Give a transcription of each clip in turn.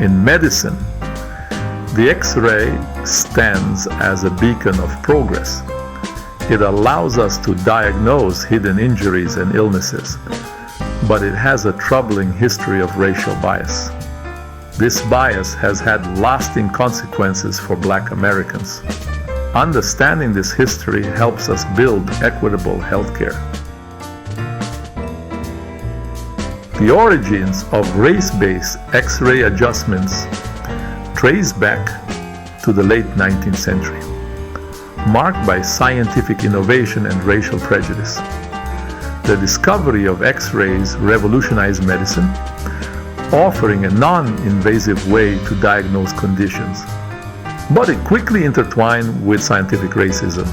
In medicine, the X-ray stands as a beacon of progress. It allows us to diagnose hidden injuries and illnesses, but it has a troubling history of racial bias. This bias has had lasting consequences for Black Americans. Understanding this history helps us build equitable healthcare. The origins of race-based X-ray adjustments trace back to the late 19th century, marked by scientific innovation and racial prejudice. The discovery of X-rays revolutionized medicine, offering a non-invasive way to diagnose conditions. But it quickly intertwined with scientific racism.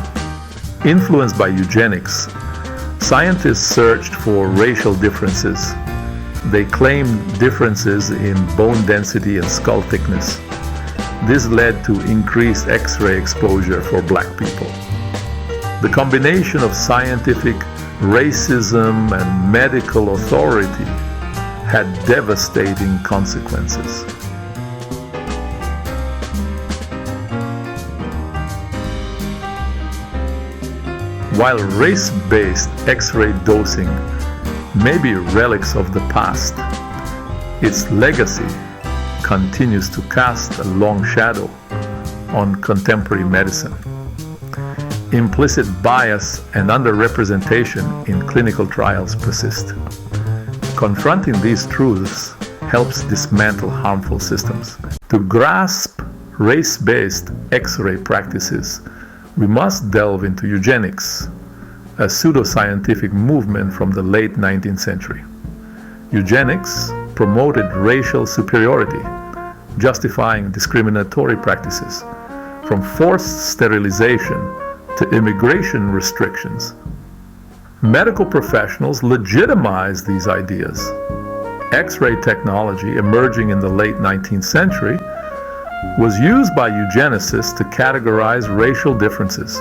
Influenced by eugenics, scientists searched for racial differences. They claimed differences in bone density and skull thickness. This led to increased X-ray exposure for Black people. The combination of scientific racism and medical authority had devastating consequences. While race-based X-ray dosing may be relics of the past, its legacy continues to cast a long shadow on contemporary medicine. Implicit bias and underrepresentation in clinical trials persist. Confronting these truths helps dismantle harmful systems. To grasp race-based X-ray practices, we must delve into eugenics, a pseudoscientific movement from the late 19th century. Eugenics promoted racial superiority, justifying discriminatory practices, from forced sterilization to immigration restrictions. Medical professionals legitimized these ideas. X-ray technology, emerging in the late 19th century, was used by eugenicists to categorize racial differences.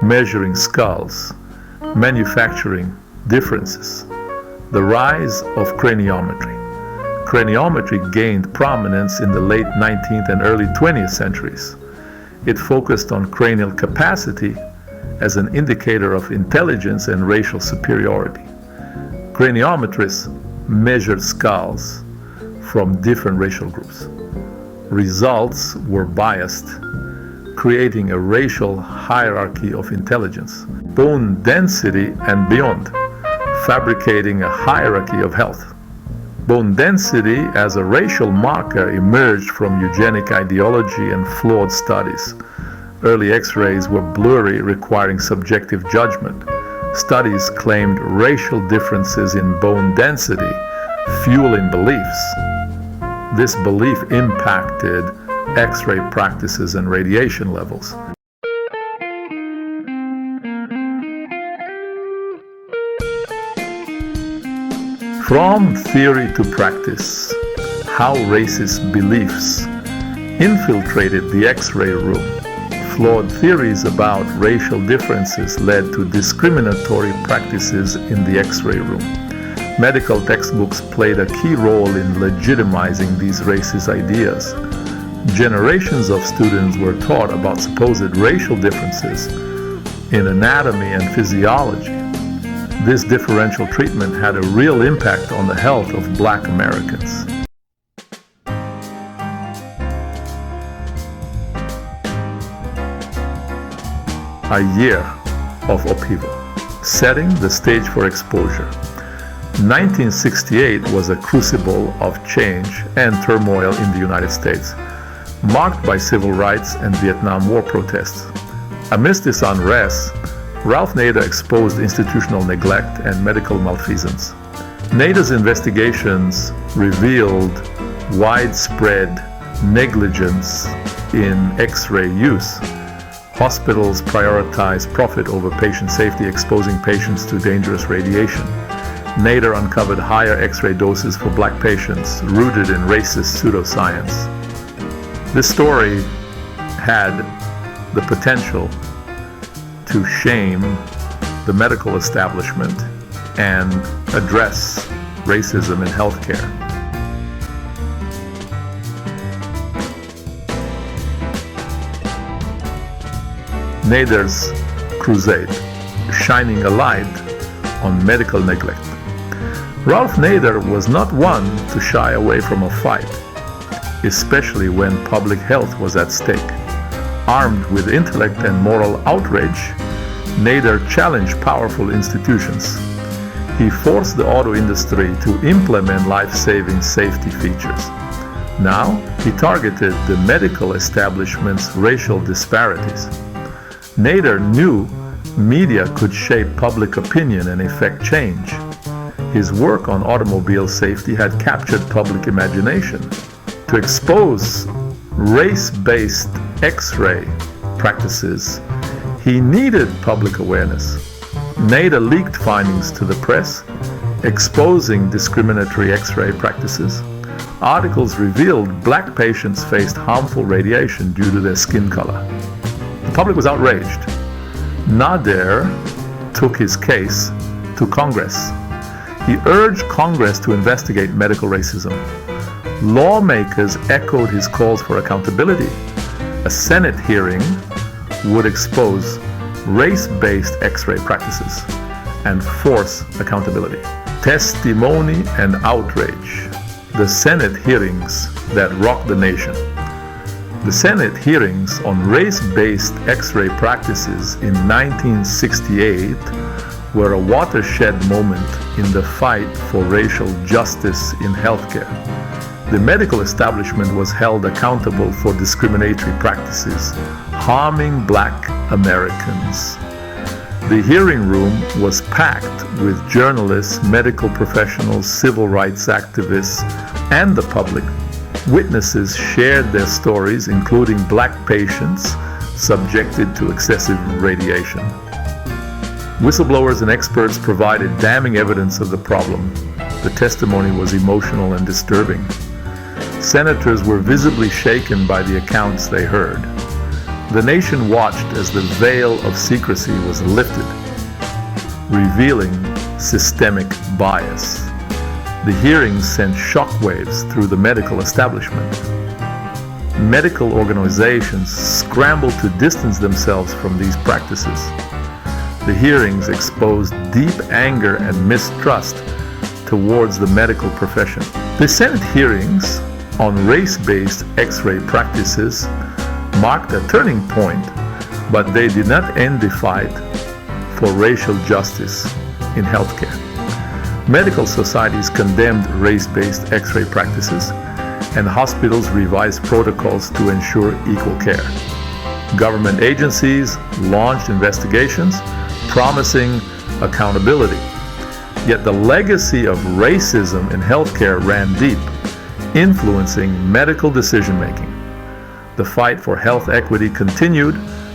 Measuring skulls, manufacturing differences, the rise of craniometry. Craniometry gained prominence in the late 19th and early 20th centuries. It focused on cranial capacity as an indicator of intelligence and racial superiority. Craniometrists measured skulls from different racial groups. Results were biased, creating a racial hierarchy of intelligence, bone density and beyond, fabricating a hierarchy of health. Bone density as a racial marker emerged from eugenic ideology and flawed studies. Early X-rays were blurry, requiring subjective judgment. Studies claimed racial differences in bone density, fueling beliefs. This belief impacted X-ray practices and radiation levels. From theory to practice, how racist beliefs infiltrated the X-ray room. Flawed theories about racial differences led to discriminatory practices in the X-ray room. Medical textbooks played a key role in legitimizing these racist ideas. Generations of students were taught about supposed racial differences in anatomy and physiology. This differential treatment had a real impact on the health of Black Americans. A year of upheaval, setting the stage for exposure. 1968 was a crucible of change and turmoil in the United States, marked by civil rights and Vietnam War protests. Amidst this unrest, Ralph Nader exposed institutional neglect and medical malfeasance. Nader's investigations revealed widespread negligence in X-ray use. Hospitals prioritized profit over patient safety, exposing patients to dangerous radiation. Nader uncovered higher X-ray doses for Black patients, rooted in racist pseudoscience. This story had the potential to shame the medical establishment and address racism in healthcare. Nader's crusade, shining a light on medical neglect. Ralph Nader was not one to shy away from a fight, especially when public health was at stake. Armed with intellect and moral outrage, Nader challenged powerful institutions. He forced the auto industry to implement life-saving safety features. Now, he targeted the medical establishment's racial disparities. Nader knew media could shape public opinion and effect change. His work on automobile safety had captured public imagination. To expose race-based Xray practices, he needed public awareness. Nader leaked findings to the press, exposing discriminatory Xray practices. Articles revealed black patients faced harmful radiation due to their skin color. The public was outraged. Nader took his case to Congress. He urged Congress to investigate medical racism. Lawmakers echoed his calls for accountability. A Senate hearing would expose race-based Xray practices and force accountability. Testimony and outrage. The Senate hearings that rocked the nation. The Senate hearings on race-based Xray practices in 1968 were a watershed moment in the fight for racial justice in healthcare. The medical establishment was held accountable for discriminatory practices harming black Americans. The hearing room was packed with journalists, medical professionals, civil rights activists, and the public. Witnesses shared their stories, including black patients subjected to excessive radiation. Whistleblowers and experts provided damning evidence of the problem. The testimony was emotional and disturbing. Senators were visibly shaken by the accounts they heard. The nation watched as the veil of secrecy was lifted, revealing systemic bias. The hearings sent shockwaves through the medical establishment. Medical organizations scrambled to distance themselves from these practices. The hearings exposed deep anger and mistrust towards the medical profession. The Senate hearings on race-based Xray practices marked a turning point, but they did not end the fight for racial justice in healthcare. Medical societies condemned race-based Xray practices, and hospitals revised protocols to ensure equal care. Government agencies launched investigations promising accountability. Yet the legacy of racism in healthcare ran deep, influencing medical decision-making. The fight for health equity continued,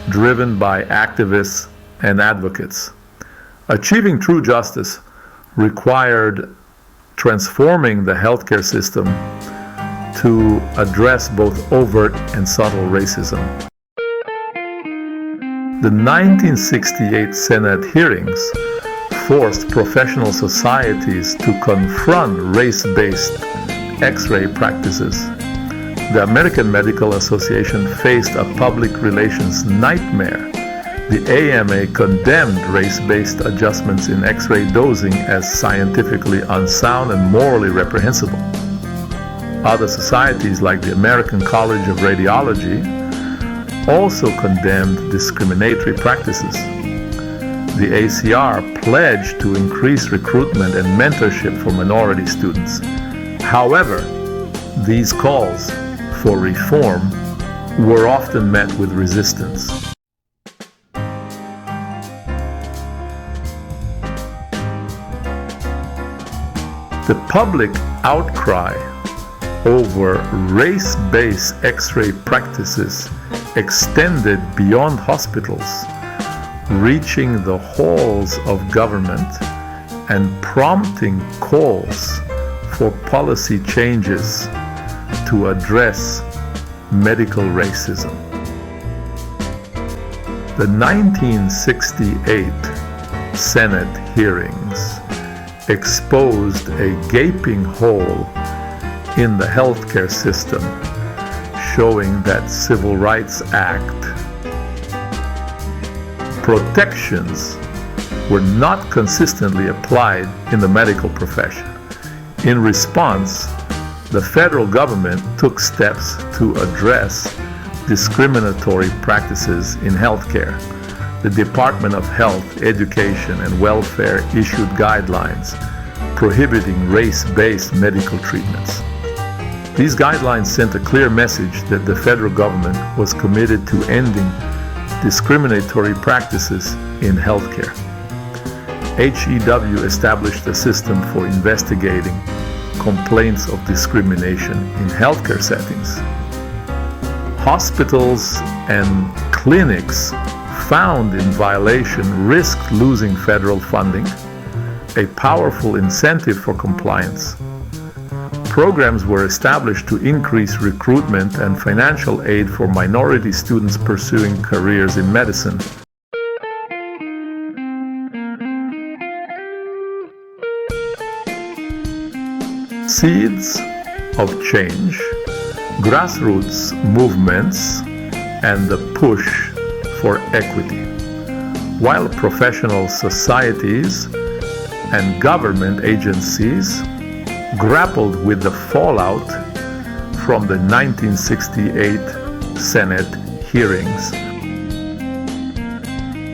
driven by activists and advocates. Achieving true justice required transforming the healthcare system to address both overt and subtle racism. The 1968 Senate hearings forced professional societies to confront race-based Xray practices. The American Medical Association faced a public relations nightmare. The AMA condemned race-based adjustments in Xray dosing as scientifically unsound and morally reprehensible. Other societies, like the American College of Radiology, also condemned discriminatory practices. The ACR pledged to increase recruitment and mentorship for minority students. However, these calls for reform were often met with resistance. The public outcry over race-based Xray practices extended beyond hospitals, reaching the halls of government and prompting calls for policy changes to address medical racism. The 1968 Senate hearings exposed a gaping hole in the healthcare system, showing that Civil Rights Act protections were not consistently applied in the medical profession. In response, the federal government took steps to address discriminatory practices in healthcare. The Department of Health, Education, and Welfare issued guidelines prohibiting race-based medical treatments. These guidelines sent a clear message that the federal government was committed to ending discriminatory practices in healthcare. HEW established a system for investigating complaints of discrimination in healthcare settings. Hospitals and clinics found in violation risked losing federal funding, a powerful incentive for compliance. Programs were established to increase recruitment and financial aid for minority students pursuing careers in medicine. Seeds of change, grassroots movements, and the push for equity. While professional societies and government agencies grappled with the fallout from the 1968 Senate hearings,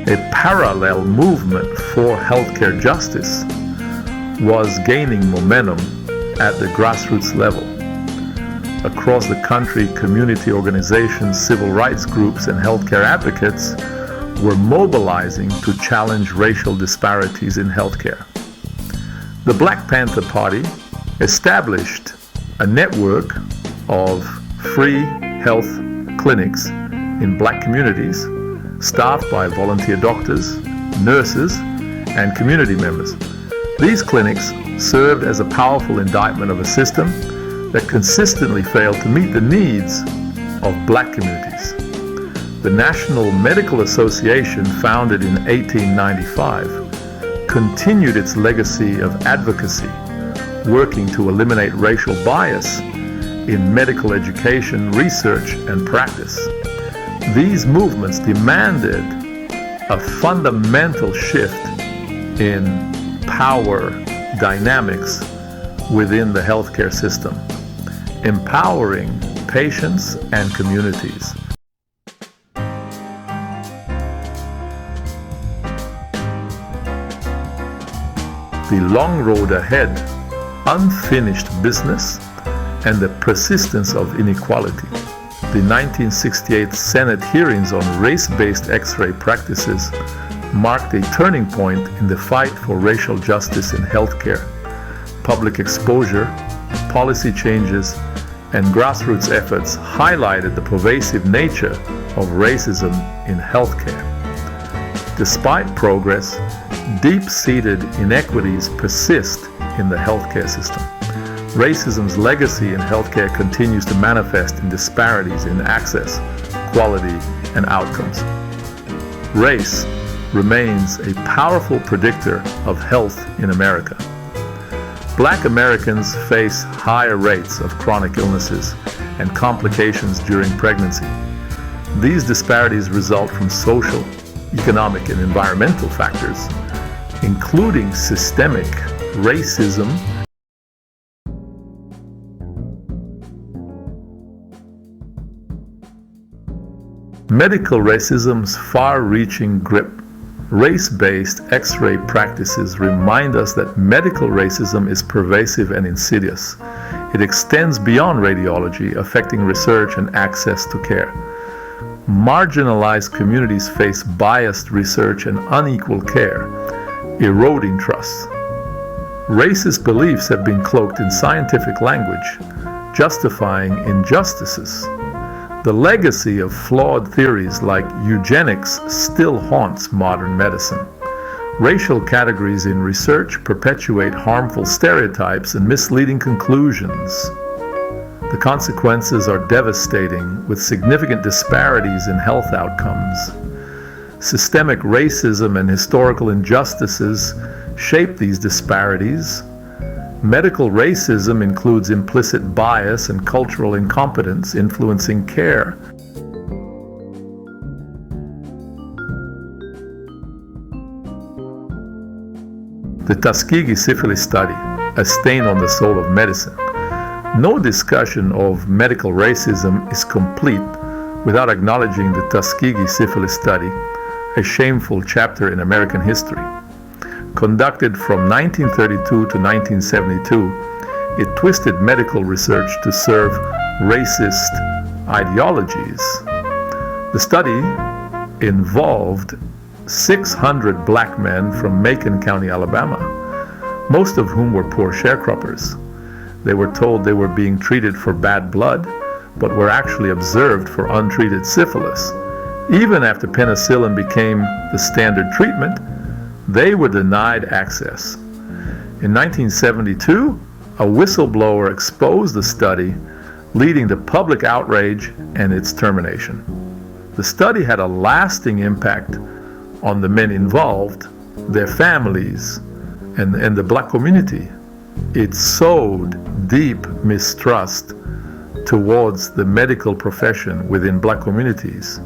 a parallel movement for healthcare justice was gaining momentum at the grassroots level. Across the country, community organizations, civil rights groups, and healthcare advocates were mobilizing to challenge racial disparities in healthcare. The Black Panther Party established a network of free health clinics in black communities, staffed by volunteer doctors, nurses, and community members. These clinics served as a powerful indictment of a system that consistently failed to meet the needs of black communities. The National Medical Association, founded in 1895, continued its legacy of advocacy, working to eliminate racial bias in medical education, research, and practice. These movements demanded a fundamental shift in power dynamics within the healthcare system, empowering patients and communities. The long road ahead, unfinished business, and the persistence of inequality. The 1968 Senate hearings on race-based Xray practices marked a turning point in the fight for racial justice in healthcare. Public exposure, policy changes, and grassroots efforts highlighted the pervasive nature of racism in healthcare. Despite progress, deep-seated inequities persist in the healthcare system. Racism's legacy in healthcare continues to manifest in disparities in access, quality, and outcomes. Race remains a powerful predictor of health in America. Black Americans face higher rates of chronic illnesses and complications during pregnancy. These disparities result from social, economic, and environmental factors, including systemic racism . Medical racism's far-reaching grip. Race-based Xray practices remind us that medical racism is pervasive and insidious. It extends beyond radiology, affecting research and access to care. Marginalized communities face biased research and unequal care, eroding trust. Racist beliefs have been cloaked in scientific language, justifying injustices. The legacy of flawed theories like eugenics still haunts modern medicine. Racial categories in research perpetuate harmful stereotypes and misleading conclusions. The consequences are devastating, with significant disparities in health outcomes. Systemic racism and historical injustices shape these disparities. Medical racism includes implicit bias and cultural incompetence influencing care. The Tuskegee syphilis study, a stain on the soul of medicine. No discussion of medical racism is complete without acknowledging the Tuskegee syphilis study, a shameful chapter in American history. Conducted from 1932 to 1972, it twisted medical research to serve racist ideologies. The study involved 600 black men from Macon County, Alabama, most of whom were poor sharecroppers. They were told they were being treated for bad blood, but were actually observed for untreated syphilis. Even after penicillin became the standard treatment, they were denied access. In 1972, a whistleblower exposed the study, leading to public outrage and its termination. The study had a lasting impact on the men involved, their families, and the black community. It sowed deep mistrust towards the medical profession within black communities.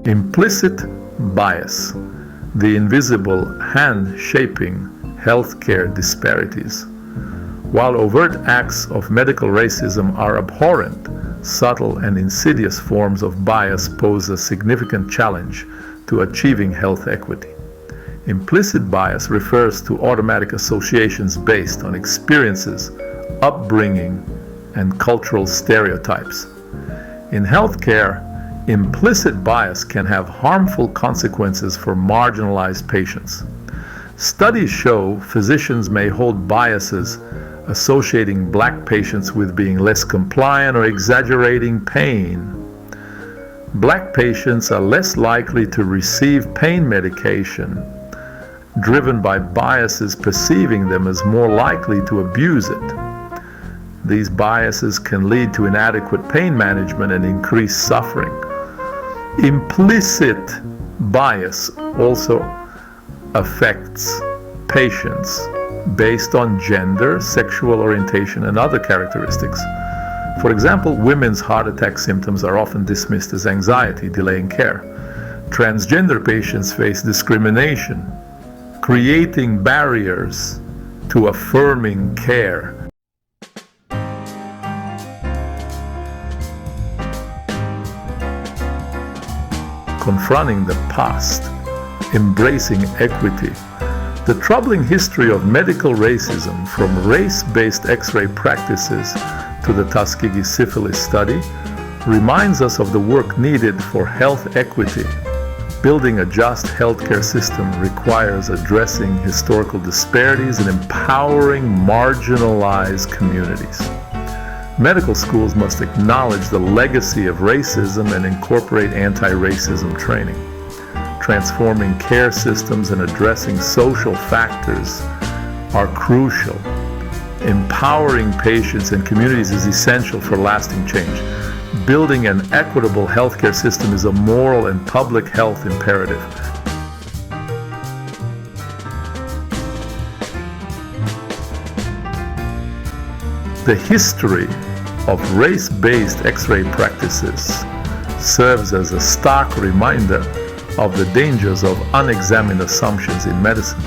Implicit bias, the invisible hand shaping healthcare disparities. While overt acts of medical racism are abhorrent, subtle and insidious forms of bias pose a significant challenge to achieving health equity. Implicit bias refers to automatic associations based on experiences, upbringing, and cultural stereotypes. In healthcare, implicit bias can have harmful consequences for marginalized patients. Studies show physicians may hold biases associating black patients with being less compliant or exaggerating pain. Black patients are less likely to receive pain medication, driven by biases perceiving them as more likely to abuse it. These biases can lead to inadequate pain management and increased suffering. Implicit bias also affects patients based on gender, sexual orientation, and other characteristics. For example, women's heart attack symptoms are often dismissed as anxiety, delaying care. Transgender patients face discrimination, creating barriers to affirming care. Confronting the past, embracing equity. The troubling history of medical racism, from race-based Xray practices to the Tuskegee syphilis study, reminds us of the work needed for health equity. Building a just healthcare system requires addressing historical disparities and empowering marginalized communities. Medical schools must acknowledge the legacy of racism and incorporate anti-racism training. Transforming care systems and addressing social factors are crucial. Empowering patients and communities is essential for lasting change. Building an equitable healthcare system is a moral and public health imperative. The history of race-based Xray practices serves as a stark reminder of the dangers of unexamined assumptions in medicine.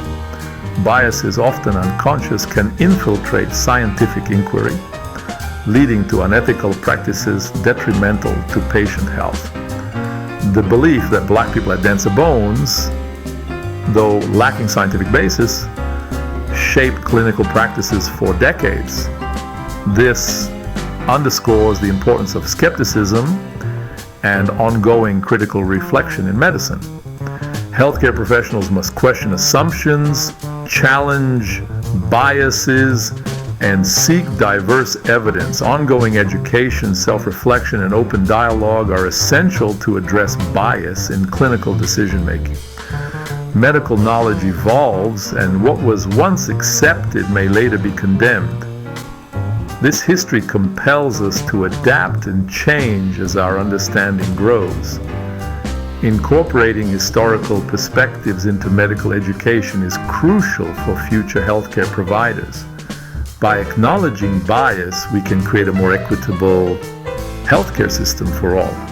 Biases, often unconscious, can infiltrate scientific inquiry, leading to unethical practices detrimental to patient health. The belief that black people had denser bones, though lacking scientific basis, shaped clinical practices for decades. This underscores the importance of skepticism and ongoing critical reflection in medicine. Healthcare professionals must question assumptions, challenge biases, and seek diverse evidence. Ongoing education, self-reflection, and open dialogue are essential to address bias in clinical decision-making. Medical knowledge evolves, and what was once accepted may later be condemned. This history compels us to adapt and change as our understanding grows. Incorporating historical perspectives into medical education is crucial for future healthcare providers. By acknowledging bias, we can create a more equitable healthcare system for all.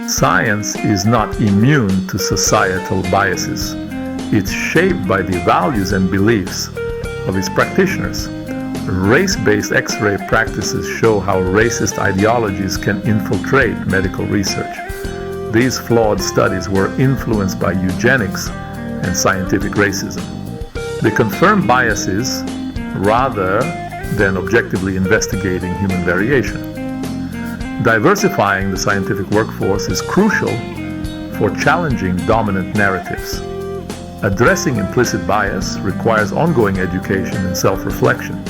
Science is not immune to societal biases. It's shaped by the values and beliefs of its practitioners. Race-based X-ray practices show how racist ideologies can infiltrate medical research. These flawed studies were influenced by eugenics and scientific racism. They confirm biases rather than objectively investigating human variation. Diversifying the scientific workforce is crucial for challenging dominant narratives. Addressing implicit bias requires ongoing education and self-reflection.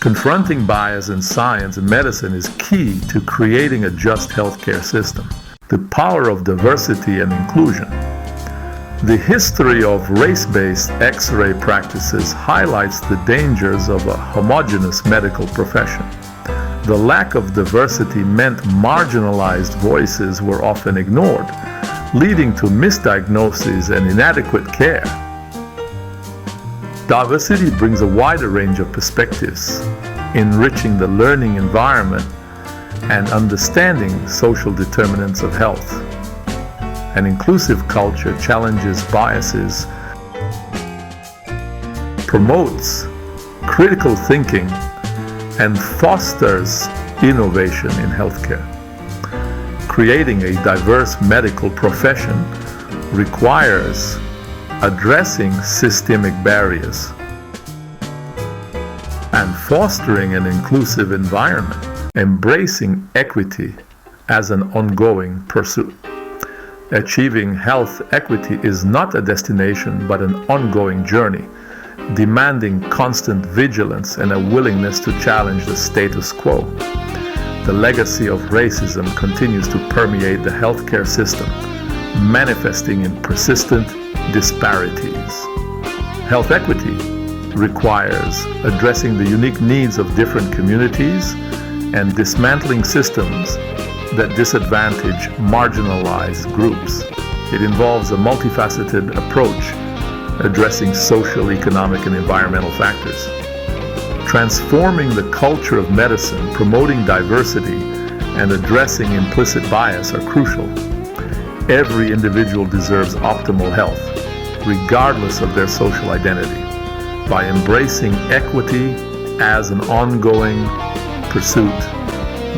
Confronting bias in science and medicine is key to creating a just healthcare system. The power of diversity and inclusion. The history of race-based X-ray practices highlights the dangers of a homogeneous medical profession. The lack of diversity meant marginalized voices were often ignored, leading to misdiagnoses and inadequate care. Diversity brings a wider range of perspectives, enriching the learning environment and understanding social determinants of health. An inclusive culture challenges biases, promotes critical thinking, and fosters innovation in healthcare. Creating a diverse medical profession requires addressing systemic barriers and fostering an inclusive environment, embracing equity as an ongoing pursuit. Achieving health equity is not a destination but an ongoing journey, demanding constant vigilance and a willingness to challenge the status quo. The legacy of racism continues to permeate the healthcare system, manifesting in persistent disparities. Health equity requires addressing the unique needs of different communities and dismantling systems that disadvantage marginalized groups. It involves a multifaceted approach addressing social, economic, and environmental factors. Transforming the culture of medicine, promoting diversity, and addressing implicit bias are crucial. Every individual deserves optimal health, regardless of their social identity. By embracing equity as an ongoing pursuit,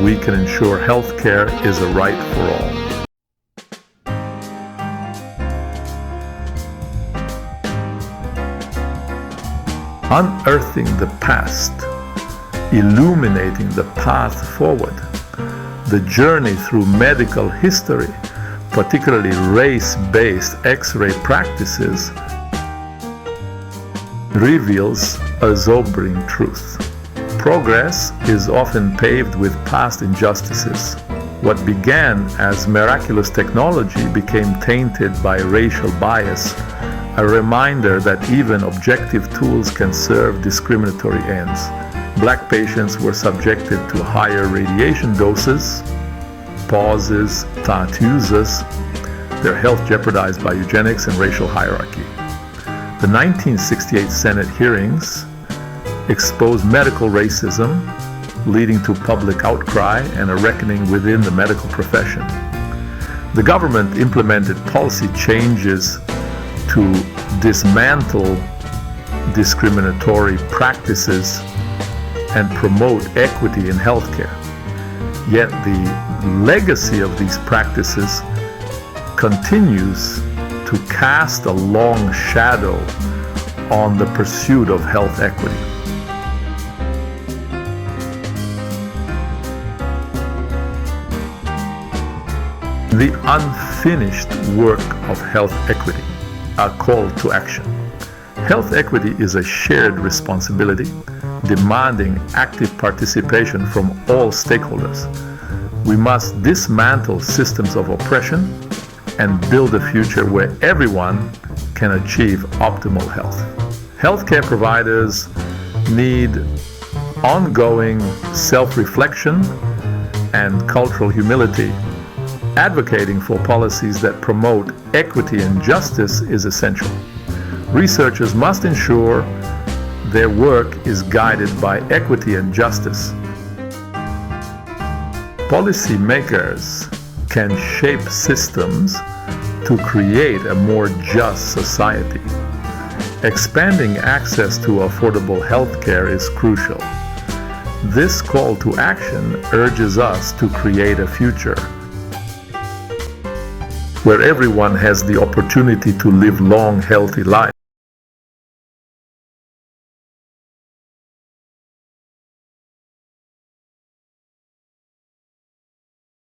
we can ensure healthcare is a right for all. Unearthing the past, illuminating the path forward. The journey through medical history, particularly race-based X-ray practices, reveals a sobering truth. Progress is often paved with past injustices. What began as miraculous technology became tainted by racial bias, a reminder that even objective tools can serve discriminatory ends. Black patients were subjected to higher radiation doses, pauses, tattoos, their health jeopardized by eugenics and racial hierarchy. The 1968 Senate hearings exposed medical racism, leading to public outcry and a reckoning within the medical profession. The government implemented policy changes to dismantle discriminatory practices and promote equity in healthcare. Yet the legacy of these practices continues to cast a long shadow on the pursuit of health equity. The unfinished work of health equity, a call to action. Health equity is a shared responsibility, demanding active participation from all stakeholders. We must dismantle systems of oppression and build a future where everyone can achieve optimal health. Healthcare providers need ongoing self-reflection and cultural humility. Advocating for policies that promote equity and justice is essential. Researchers must ensure their work is guided by equity and justice. Policymakers can shape systems to create a more just society. Expanding access to affordable health care is crucial. This call to action urges us to create a future where everyone has the opportunity to live long, healthy lives.